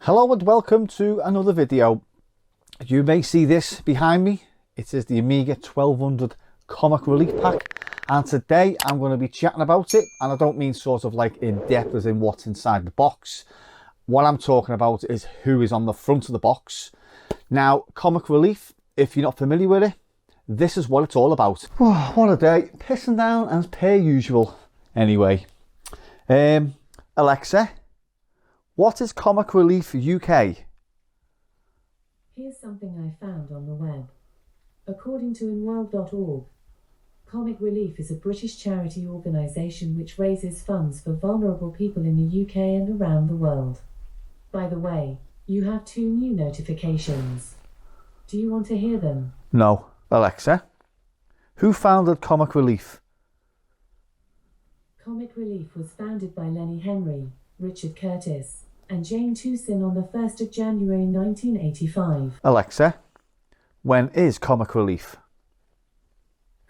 Hello and welcome to another video. You may see this behind me. It is the Amiga 1200 Comic Relief Pack, and today I'm going to be chatting about it, and I don't mean sort of like in depth as in what's inside the box. What I'm talking about is who is on the front of the box. Now, Comic Relief, if you're not familiar with it, this is what it's all about. Oh, what a day, pissing down as per usual. Anyway, Alexa, what is Comic Relief UK? Here's something I found on the web. According to inworld.org, Comic Relief is a British charity organisation which raises funds for vulnerable people in the UK and around the world. By the way, you have 2 new notifications. Do you want to hear them? No. Alexa, who founded Comic Relief? Comic Relief was founded by Lenny Henry, Richard Curtis, and Jane Toosin on the 1st of January 1985. Alexa, when is Comic Relief?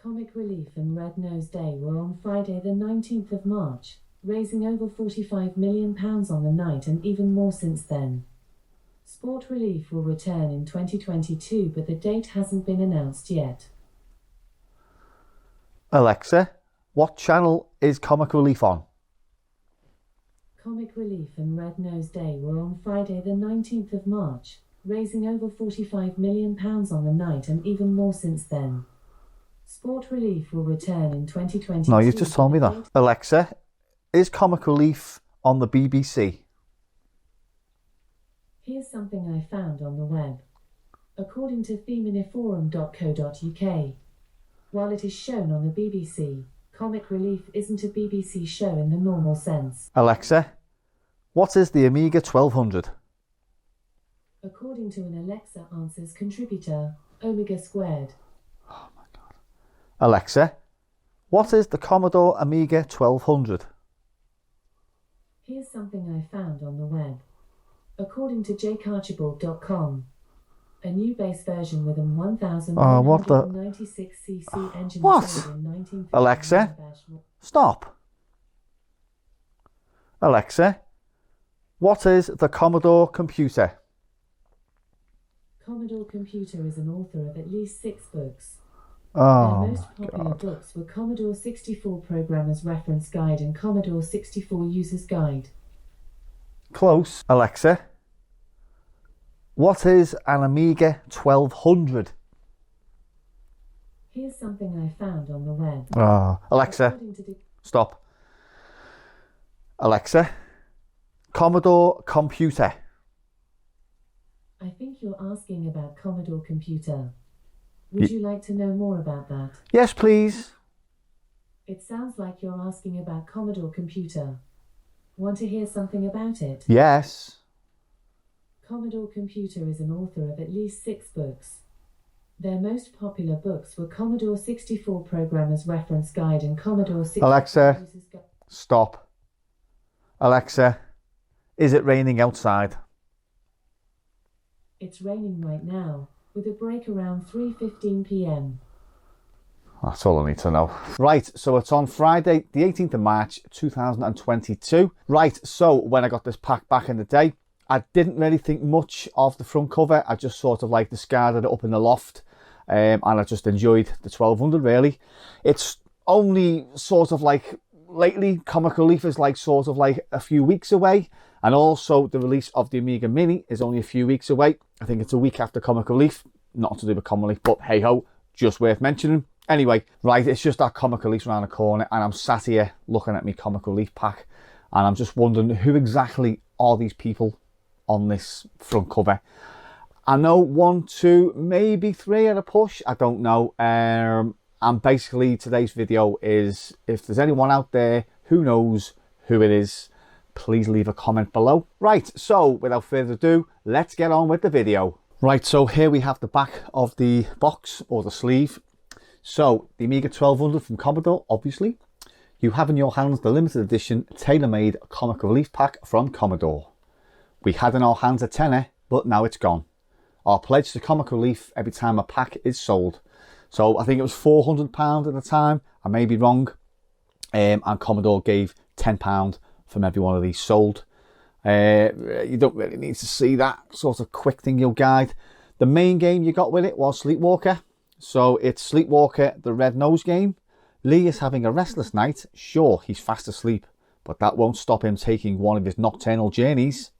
Comic Relief and Red Nose Day were on Friday the 19th of March, raising over £45 million on the night and even more since then. Sport Relief will return in 2022, but the date hasn't been announced yet. Alexa, what channel is Comic Relief on? Comic Relief and Red Nose Day were on Friday the 19th of March, raising over £45 million on the night and even more since then. Sport Relief will return in 2022. No, you just told me that. Alexa, is Comic Relief on the BBC? Here's something I found on the web. According to theminiforum.co.uk, while it is shown on the BBC, Comic Relief isn't a BBC show in the normal sense. Alexa, what is the Amiga 1200? According to an Alexa Answers contributor, Omega Squared. Oh my god. Alexa, what is the Commodore Amiga 1200? Here's something I found on the web. According to jakearchibald.com, a new base version with a 1196cc engine What? sold in 1959. Alexa, stop. Alexa, what is the Commodore computer? Commodore Computer is an author of at least 6 books. Oh, Their most popular books were Commodore 64 Programmer's Reference Guide and Commodore 64 User's Guide. Close. Alexa, what is an Amiga 1200? Here's something I found on the web. Oh, Alexa, stop. Alexa, Commodore computer. I think you're asking about Commodore Computer. Would you like to know more about that? Yes, please. It sounds like you're asking about Commodore Computer. Want to hear something about it? Yes. Commodore Computer is an author of at least 6 books. Their most popular books were Commodore 64 Programmer's Reference Guide and Commodore 64 Alexa, User's Guide. stop. Alexa, is it raining outside? It's raining right now, with a break around 3:15 p.m. That's all I need to know. Right, so it's on Friday, the 18th of March, 2022. Right, so when I got this pack back in the day, I didn't really think much of the front cover. I just sort of like discarded it up in the loft, and I just enjoyed the 1200 really. It's only sort of like, lately, Comic Relief is like sort of like a few weeks away, and also the release of the Amiga Mini is only a few weeks away. I think it's a week after Comic Relief, not to do with Comic Relief, but hey ho, just worth mentioning. Anyway, right, it's just that Comic Relief's around the corner, and I'm sat here looking at my Comic Relief pack, and I'm just wondering who exactly are these people on this front cover. I know 1, 2, maybe 3 at a push, I don't know. And basically today's video is, if there's anyone out there who knows who it is, please leave a comment below. Right, so without further ado, let's get on with the video. Right, so here we have the back of the box, or the sleeve. So, the Amiga 1200 from Commodore, obviously. You have in your hands the limited edition tailor-made Comic Relief pack from Commodore. We had in our hands a tenner, but now it's gone. Our pledge to Comic Relief every time a pack is sold. So I think it was £400 at the time, I may be wrong. And Commodore gave £10 from every one of these sold. You don't really need to see that sort of quick thing you'll guide. The main game you got with it was Sleepwalker. So it's Sleepwalker, the red nose game. Lee is having a restless night. Sure, he's fast asleep, but that won't stop him taking one of his nocturnal journeys.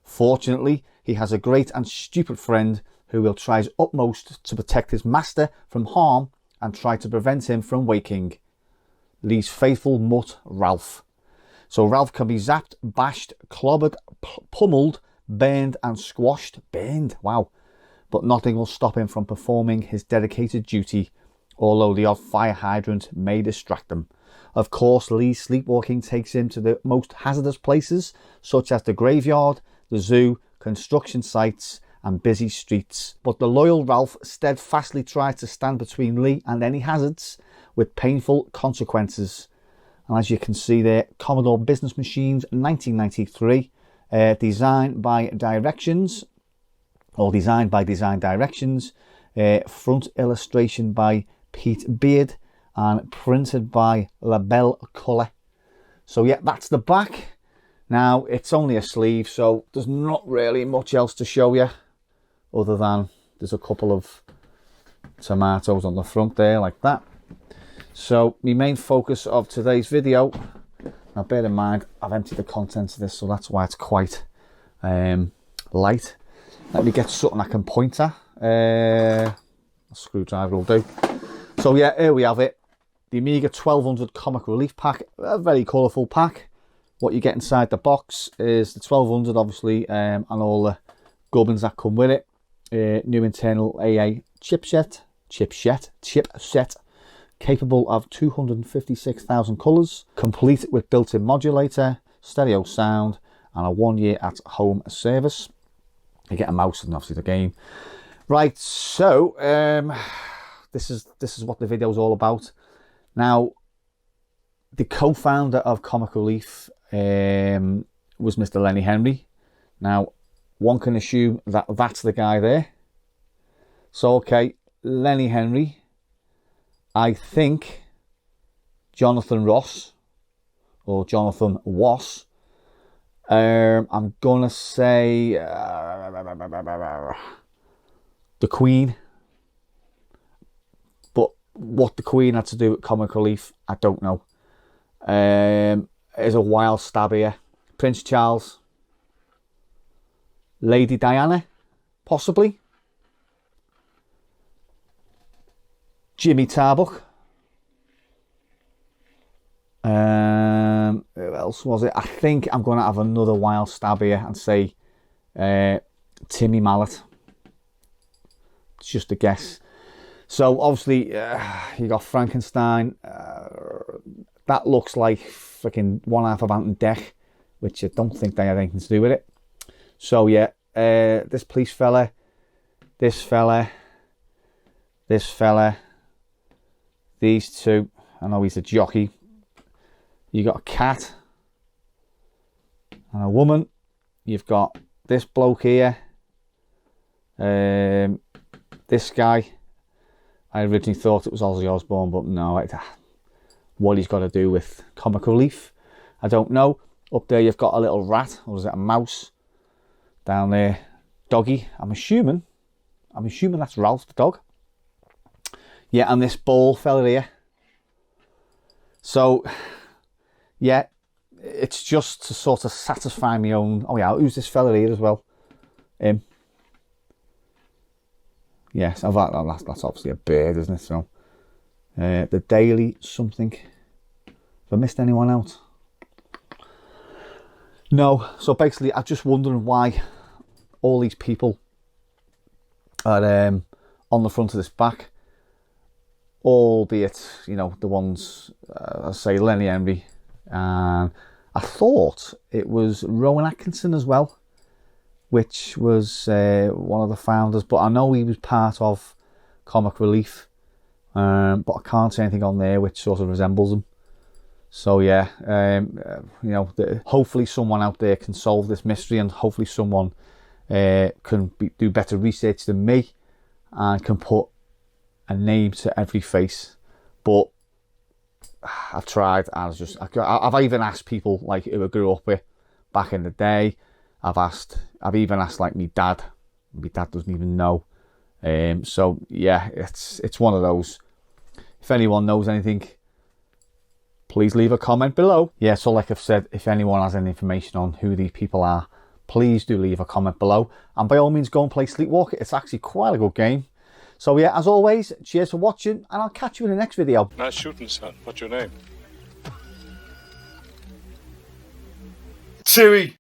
Fortunately, he has a great and stupid friend who will try his utmost to protect his master from harm and try to prevent him from waking. Lee's faithful mutt, Ralph. So Ralph can be zapped, bashed, clobbered, pummeled, burned and squashed. Burned, wow. But nothing will stop him from performing his dedicated duty, although the odd fire hydrant may distract him. Of course, Lee's sleepwalking takes him to the most hazardous places, such as the graveyard, the zoo, construction sites and busy streets. But the loyal Ralph steadfastly tries to stand between Lee and any hazards, with painful consequences. And as you can see there, Commodore Business Machines 1993, designed by Design Directions, front illustration by Pete Beard and printed by Label Colour. So yeah, that's the back. Now it's only a sleeve, so there's not really much else to show you other than there's a couple of tomatoes on the front there like that. So my main focus of today's video, now bear in mind I've emptied the contents of this, so that's why it's quite light. Let me get something I can point at. A screwdriver will do. So yeah, here we have it. The Amiga 1200 Comic Relief Pack. A very colourful pack. What you get inside the box is the 1200 obviously, and all the gubbins that come with it. New internal AA chipset, capable of 256,000 colours, complete with built-in modulator, stereo sound and a 1-year at-home service. You get a mouse and obviously the game. Right, so this is what the video is all about. Now, the co-founder of Comic Relief was Mr. Lenny Henry. Now, one can assume that that's the guy there. So, okay, Lenny Henry. I think Jonathan Ross, or Jonathan Wass. I'm gonna say the Queen. But what the Queen had to do with Comic Relief, I don't know. There's a wild stab here. Prince Charles. Lady Diana, possibly. Jimmy Tarbuck. Who else was it? I think I'm going to have another wild stab here and say Timmy Mallet. It's just a guess. So obviously you got Frankenstein. That looks like freaking one half of Ant and Dec, which I don't think they had anything to do with it. So yeah, this police fella, this fella, these two. I know he's a jockey. You got a cat and a woman. You've got this bloke here. This guy. I originally thought it was Ozzy Osbourne, but no. What he's got to do with Comic Relief, I don't know. Up there you've got a little rat, or is it a mouse? Down there, doggy. I'm assuming that's Ralph the dog. Yeah, and this ball fella here. So, yeah, it's just to sort of satisfy my own. Oh yeah, who's this fella here as well? Yes, that's obviously a bird, isn't it? So, the Daily something. Have I missed anyone out? No. So basically, I'm just wondering why all these people are on the front of this back. Albeit, you know, the ones, I say Lenny Henry, and I thought it was Rowan Atkinson as well, which was one of the founders, but I know he was part of Comic Relief, but I can't see anything on there which sort of resembles him. So yeah, you know, hopefully someone out there can solve this mystery, and hopefully someone can do better research than me and can put a name to every face. But I've tried, and I've even asked people like who I grew up with, back in the day. I've even asked like me dad. My dad doesn't even know. So yeah, it's one of those. If anyone knows anything, please leave a comment below. Yeah, so like I've said, if anyone has any information on who these people are, please do leave a comment below. And by all means, go and play Sleepwalker. It's actually quite a good game. So yeah, as always, cheers for watching, and I'll catch you in the next video. Nice shooting, son. What's your name? Chewie.